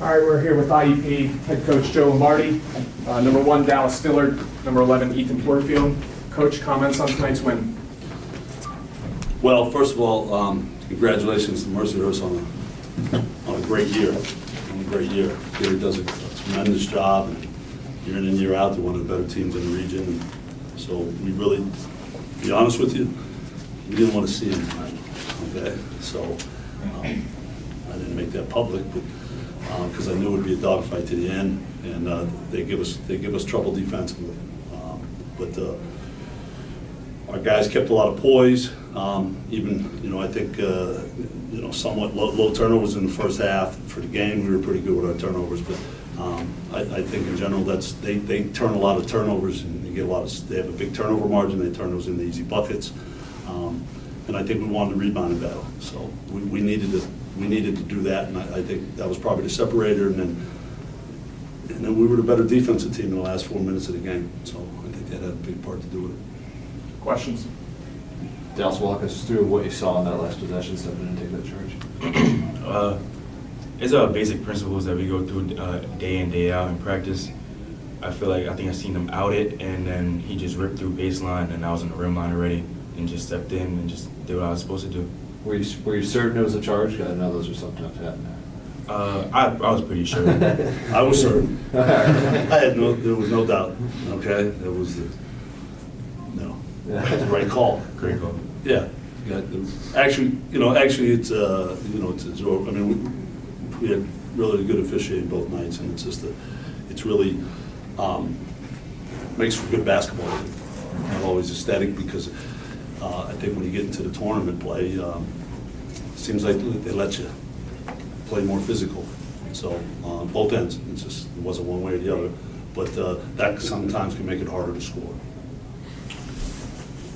All right, we're here with IUP head coach Joe Lombardi, number 1 Dallas Stillard, number 11 Ethan Porterfield. Coach, comments on tonight's win? Well, first of all, congratulations to Mercyhurst on a great year. Gary does a tremendous job, and year in and year out, they're one of the better teams in the region. And so we really, to be honest with you, we didn't want to see him tonight. Okay, so I didn't make that public, but because I knew it would be a dogfight to the end, and they give us trouble defensively. But our guys kept a lot of poise. Even I think somewhat low turnovers in the first half. For the game, we were pretty good with our turnovers, but I think in general they turn a lot of turnovers, and they have a big turnover margin. They turn those into easy buckets, and I think we wanted to rebound in battle. So we needed to do that, and I think that was probably the separator. And then we were the better defensive team in the last 4 minutes of the game. So I think that had a big part to do with it. Questions? Dallas, walk us through what you saw in that last possession, so didn't take that charge. It's basic principles that we go through day in, day out in practice. I think I seen him out it, and then he just ripped through baseline, and I was on the rim line already, and just stepped in and just did what I was supposed to do. Were you certain it was a charge? I know those are sometimes happening. I was pretty sure. I was certain. There was no doubt. Okay, there was the right call. Great call. Yeah. Actually, it's I mean, we had really good officiating both nights, and it's really makes for good basketball. Not always aesthetic, because I think when you get into the tournament play, it seems like they let you play more physical. So both ends, it wasn't one way or the other, but that sometimes can make it harder to score.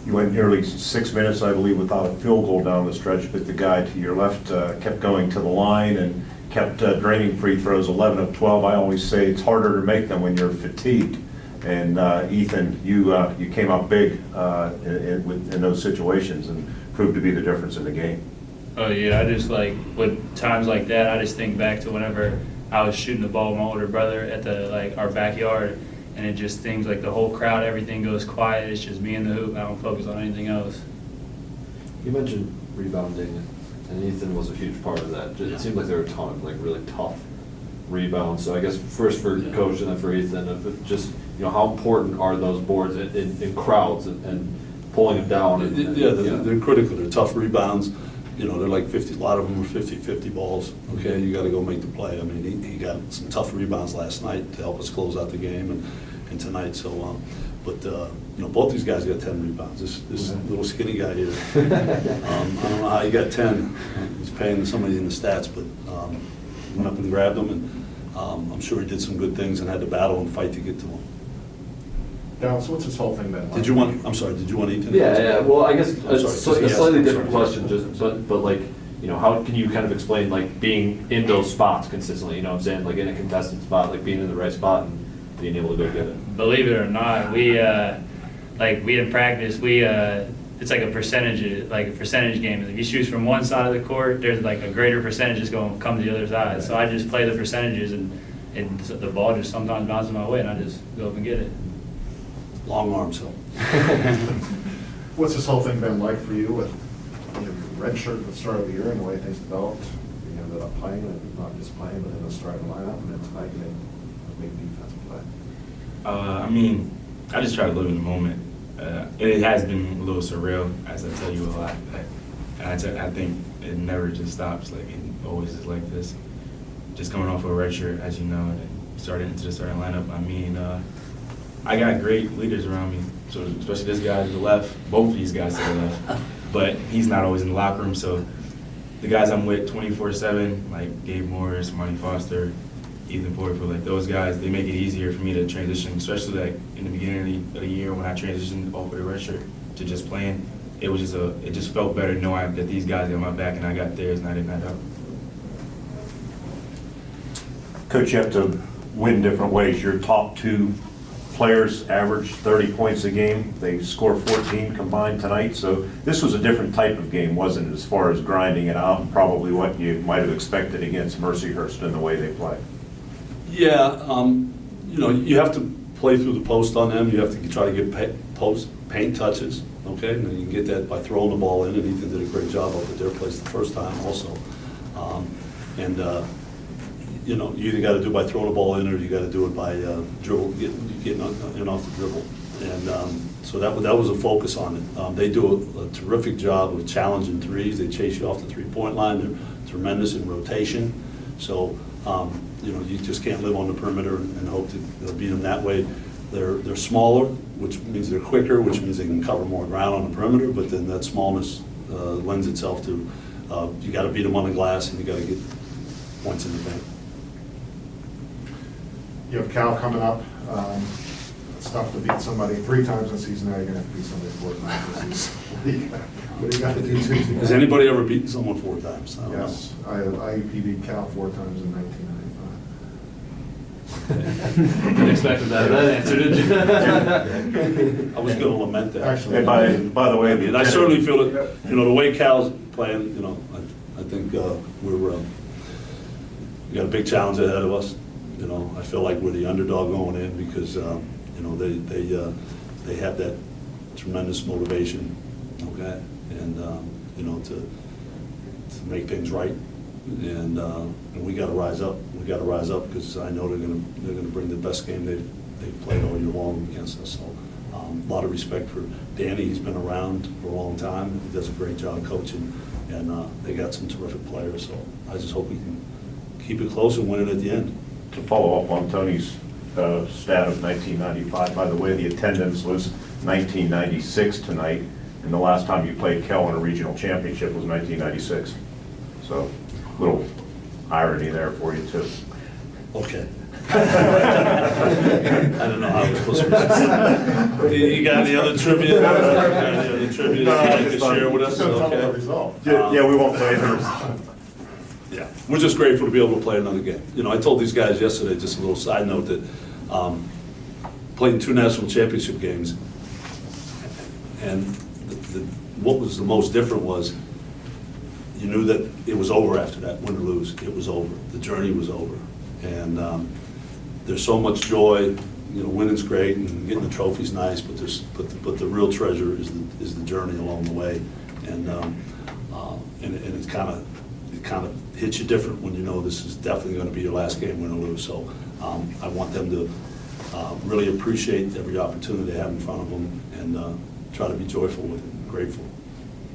You went nearly 6 minutes, I believe, without a field goal down the stretch, but the guy to your left kept going to the line and kept draining free throws, 11 of 12. I always say it's harder to make them when you're fatigued. And Ethan, you came up big in those situations and proved to be the difference in the game. Oh yeah, I just with times like that, I just think back to whenever I was shooting the ball with my older brother at our backyard. And it just seems like the whole crowd, everything goes quiet. It's just me and the hoop. I don't focus on anything else. You mentioned rebounding, and Ethan was a huge part of that. It seemed like there were a ton of really tough rebounds. So I guess first for Coach and then for Ethan, just how important are those boards in crowds and pulling them down? They're critical. They're tough rebounds. They're like 50. A lot of them are 50-50 balls. Okay, you got to go make the play. I mean, he got some tough rebounds last night to help us close out the game, and tonight. So, but both these guys got 10 rebounds. This little skinny guy here, I don't know how he got 10. He's paying somebody in the stats, but he went up and grabbed them, and I'm sure he did some good things and had to battle and fight to get to them. Dallas, what's this whole thing been like? Did you want Ethan? Yeah. Well, I guess a Sorry, slightly different question, but how can you kind of explain being in those spots consistently? You know what I'm saying? In a contested spot, being in the right spot and being able to go get it. Believe it or not, we in practice, it's like a percentage game. If you shoot from one side of the court, there's a greater percentage is going to come to the other side. So I just play the percentages, and the ball just sometimes bounces my way, and I just go up and get it. Long arms help. What's this whole thing been like for you with red shirt at the start of the year and the way things developed? You ended up playing, and not just playing, but in the starting lineup, and then tonight you made a big defensive play. I mean, I just try to live in the moment. It has been a little surreal, as I tell you a lot. And I think it never just stops. It always is like this. Just coming off of a red shirt, as you know, and then starting into the starting lineup. I mean, I got great leaders around me. So especially this guy to the left, both of these guys to the left. But he's not always in the locker room. So the guys I'm with 24/7, like Gabe Morris, Marty Foster, Ethan Porterfield, those guys, they make it easier for me to transition, especially in the beginning of the year when I transitioned off of the red shirt to just playing. It just felt better knowing that these guys got my back and I got theirs night in, night out. Coach, you have to win different ways. Your top two players average 30 points a game. They score 14 combined tonight. So this was a different type of game, wasn't it, as far as grinding it out, and probably what you might have expected against Mercyhurst in the way they play. Yeah, you have to play through the post on them. You have to try to get paint touches, okay? And then you can get that by throwing the ball in, and Ethan did a great job up at their place the first time also. You either got to do it by throwing the ball in, or you got to do it by dribble, getting in off the dribble. And so that was a focus on it. They do a terrific job of challenging threes. They chase you off the three-point line. They're tremendous in rotation. So you just can't live on the perimeter and hope to beat them that way. They're smaller, which means they're quicker, which means they can cover more ground on the perimeter. But then that smallness lends itself to you got to beat them on the glass, and you got to get points in the paint. You have Cal coming up. It's tough to beat somebody 3 times this season. Now you're going to have to beat somebody 4 times this season. What do you got to do Tuesday? Has anybody ever beaten someone 4 times? I don't Yes, IUP beat Cal 4 times in 1995. Didn't expect that answer, did you? I was going to lament that. Actually, And by the way, And I certainly feel it, the way Cal's playing, I think we got a big challenge ahead of us. I feel like we're the underdog going in because, they have that tremendous motivation, okay? And, to make things right. And we got to rise up. We got to rise up because I know they're going to bring the best game they've played all year long against us. So a lot of respect for Danny. He's been around for a long time. He does a great job coaching, and they got some terrific players. So I just hope we can keep it close and win it at the end. to follow up on Tony's stat of 1995, by the way, the attendance was 1996 tonight, and the last time you played Cal in a regional championship was 1996. So, little irony there for you, too. Okay. I don't know how I was supposed to. You got any other trivia? You'd like to share with us? Okay. Yeah, we won't play it. Yeah, we're just grateful to be able to play another game. I told these guys yesterday, just a little side note, that played in 2 national championship games, and what was the most different was you knew that it was over after that, win or lose. It was over. The journey was over. And there's so much joy. Winning's great and getting the trophy's nice, but the real treasure is the journey along the way. And it kind of hits you different when you know this is definitely going to be your last game, win or lose. So I want them to really appreciate every opportunity they have in front of them and try to be joyful with it, grateful.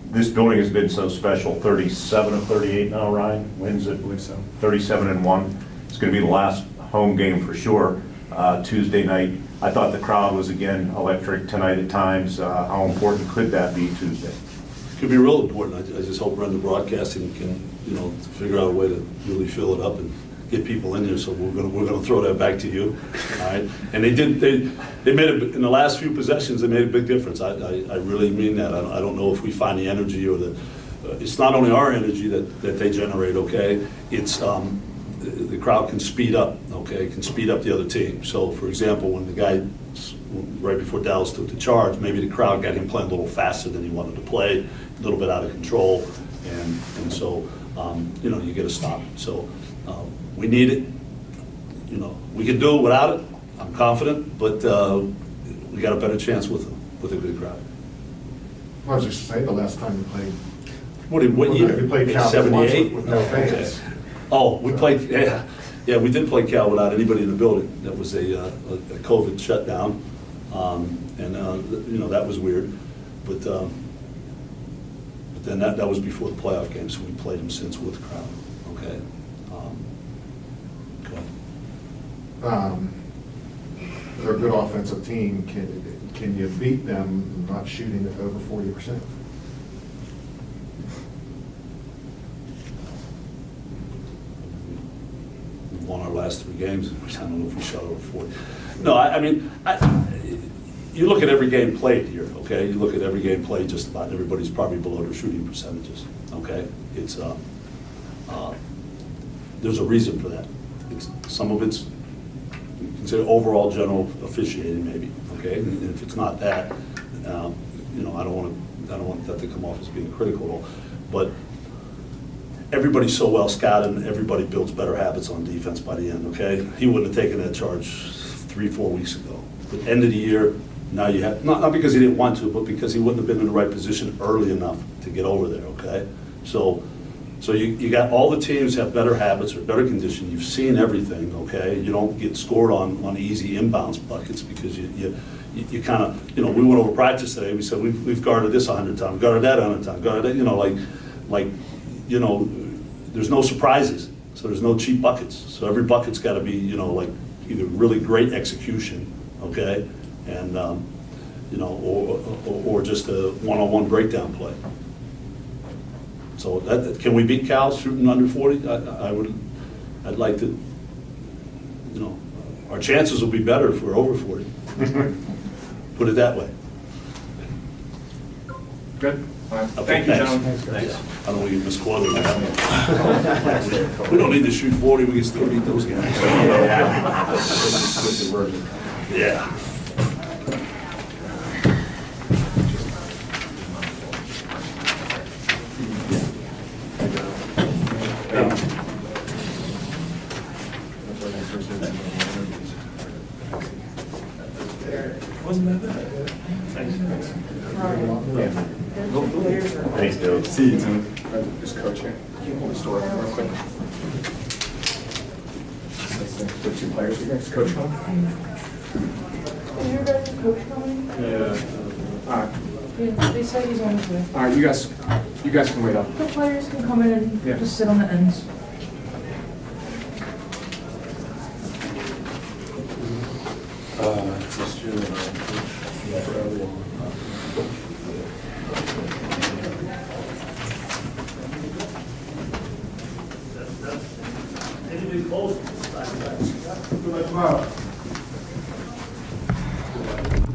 This building has been so special, 37 of 38 now, Ryan, wins it. I believe so. 37-1. It's going to be the last home game for sure, Tuesday night. I thought the crowd was, again, electric tonight at times. How important could that be Tuesday? It could be real important. I just hope Brenda Broadcasting can, figure out a way to really fill it up and get people in there. So we're gonna throw that back to you, all right? And they made in the last few possessions. They made a big difference. I really mean that. I don't know if we find the energy or it's not only our energy that they generate. Okay, it's the crowd can speed up. Okay, can speed up the other team. So for example, when the guy right before Dallas took the charge, maybe the crowd got him playing a little faster than he wanted to play, a little bit out of control, and so you get a stop. So we need it. We can do it without it. I'm confident, but we got a better chance with a good crowd. I was just saying, the last time you played. What year? You played Cal 78 with no fans. Okay. Oh, we played. Yeah, we did play Cal without anybody in the building. That was a COVID shutdown, and that was weird. But then that was before the playoff game, so we played them since with the crowd. Okay. Go ahead. They're a good offensive team. Can you beat them not shooting at over 40%? We won our last 3 games. I don't know if we shot over 40. No, I mean, you look at every game played here, okay? You look at every game played, just about everybody's probably below their shooting percentages, okay? It's there's a reason for that. Some of it's consider overall general officiating maybe, okay? And if it's not that, you know, I don't want that to come off as being critical, but everybody's so well scouted and everybody builds better habits on defense by the end, okay? He wouldn't have taken that charge 3-4 weeks ago. But end of the year, now you have, not because he didn't want to, but because he wouldn't have been in the right position early enough to get over there, okay? So you got all the teams have better habits or better condition. You've seen everything, okay? You don't get scored on easy inbounds buckets because you kind of, you know, we went over practice today. We said we've guarded this 100 times, guarded that 100 times, guarded that, you know, like, you know, there's no surprises. So there's no cheap buckets. So every bucket's got to be, you know, like either really great execution, okay, and you know, or just a one-on-one breakdown play. So can we beat Cal shooting under 40? I'd like to, you know, our chances will be better if we're over 40. Put it that way. Good? All right. Okay, Thank you, thanks. gentlemen. Thanks. I don't want to get misquoted. We don't need to shoot 40, we can still beat those guys. Yeah. Wasn't that bad? Thanks. Thanks, Joe. See you, Tim. Just coaching. Can you hold the store real quick? The two players here. Is Coach home? Is your guys' coach coming? Yeah. All right. Yeah, they said he's on his way. All right, you guys can wait up. The players can come in and Yeah. just sit on the ends. Anything close?